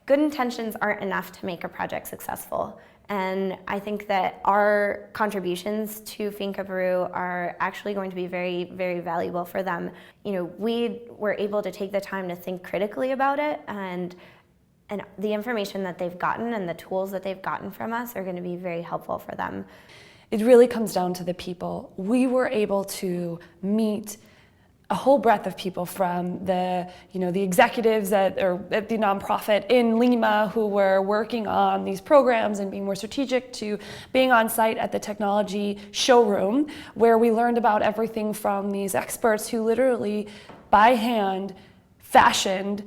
good intentions aren't enough to make a project successful. And I think that our contributions to FINCA Peru are actually going to be very, very valuable for them. We were able to take the time to think critically about it, and the information that they've gotten and the tools that they've gotten from us are going to be very helpful for them. It really comes down to the people. We were able to meet a whole breadth of people, from the executives at the nonprofit in Lima who were working on these programs and being more strategic, to being on site at the technology showroom, where we learned about everything from these experts who literally by hand fashioned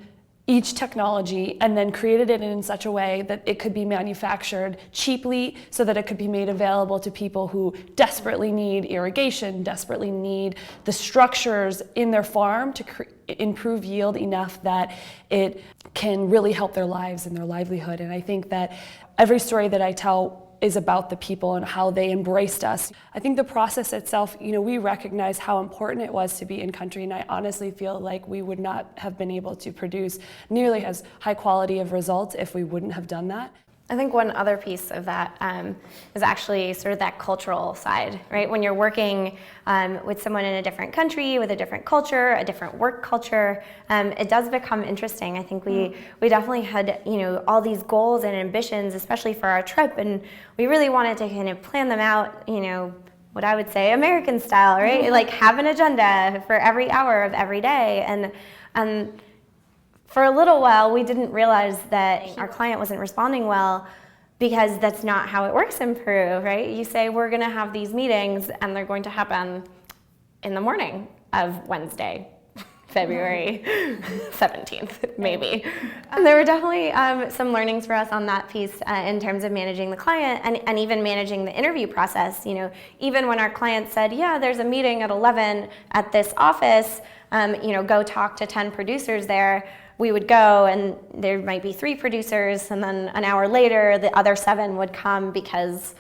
each technology and then created it in such a way that it could be manufactured cheaply so that it could be made available to people who desperately need irrigation, desperately need the structures in their farm to improve yield enough that it can really help their lives and their livelihood. And I think that every story that I tell is about the people and how they embraced us. I think the process itself, we recognize how important it was to be in country, and I honestly feel like we would not have been able to produce nearly as high quality of results if we wouldn't have done that. I think one other piece of that is actually sort of that cultural side, right? When you're working with someone in a different country, with a different culture, a different work culture, it does become interesting. I think we definitely had all these goals and ambitions, especially for our trip, and we really wanted to kind of plan them out, what I would say American style, right? Like have an agenda for every hour of every day, and for a little while, we didn't realize that our client wasn't responding well, because that's not how it works in Peru, right? You say, we're going to have these meetings, and they're going to happen in the morning of Wednesday, February 17th, maybe. And there were definitely some learnings for us on that piece in terms of managing the client and even managing the interview process. Even when our client said, yeah, there's a meeting at 11 at this office, go talk to 10 producers there. We would go, and there might be 3 producers, and then an hour later the other 7 would come because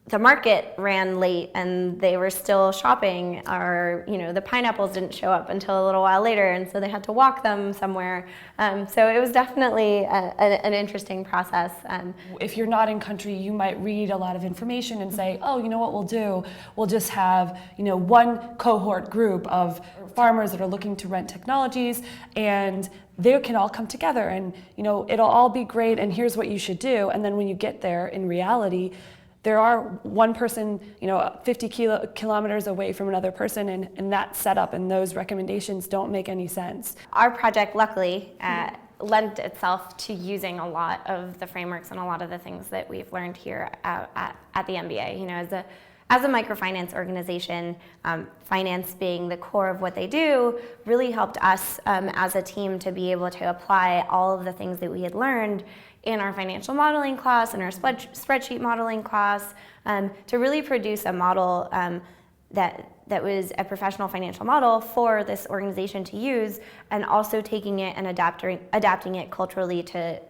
the market ran late and they were still shopping, or the pineapples didn't show up until a little while later, and so they had to walk them somewhere. So it was definitely an interesting process. If you're not in country, you might read a lot of information and say, oh, you know what we'll do? We'll just have one cohort group of farmers that are looking to rent technologies, and they can all come together, and it'll all be great, and here's what you should do. And then when you get there, in reality, there are one person 50 kilometers away from another person, and that setup and those recommendations don't make any sense. Our project, luckily, lent itself to using a lot of the frameworks and a lot of the things that we've learned here at the MBA. As a microfinance organization, finance being the core of what they do, really helped us as a team to be able to apply all of the things that we had learned in our financial modeling class and our spreadsheet modeling class, to really produce a model that was a professional financial model for this organization to use, and also taking it and adapting it culturally to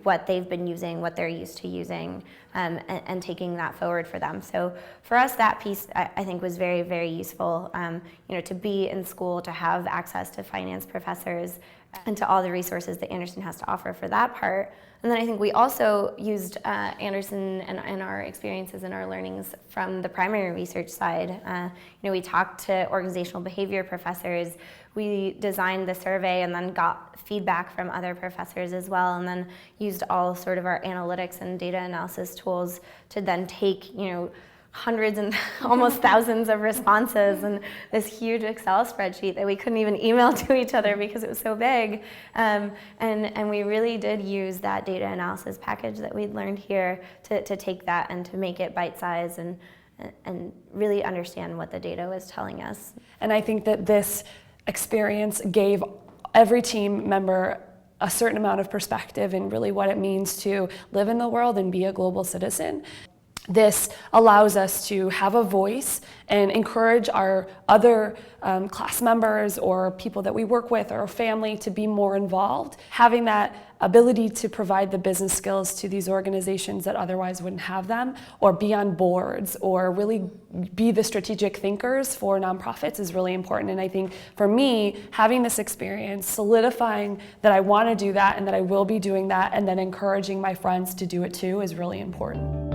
what they've been using, what they're used to using, and taking that forward for them. So for us, that piece I think was very, very useful. To be in school, to have access to finance professors, and to all the resources that Anderson has to offer for that part. And then I think we also used Anderson and our experiences and our learnings from the primary research side. We talked to organizational behavior professors. We designed the survey and then got feedback from other professors as well, and then used all sort of our analytics and data analysis tools to then take, hundreds and almost thousands of responses and this huge Excel spreadsheet that we couldn't even email to each other because it was so big. And we really did use that data analysis package that we'd learned here to take that and to make it bite-sized and really understand what the data was telling us. And I think that this experience gave every team member a certain amount of perspective in really what it means to live in the world and be a global citizen. this allows us to have a voice and encourage our other class members or people that we work with or family to be more involved. Having that ability to provide the business skills to these organizations that otherwise wouldn't have them, or be on boards, or really be the strategic thinkers for nonprofits is really important. And I think for me, having this experience, solidifying that I want to do that and that I will be doing that, and then encouraging my friends to do it too is really important.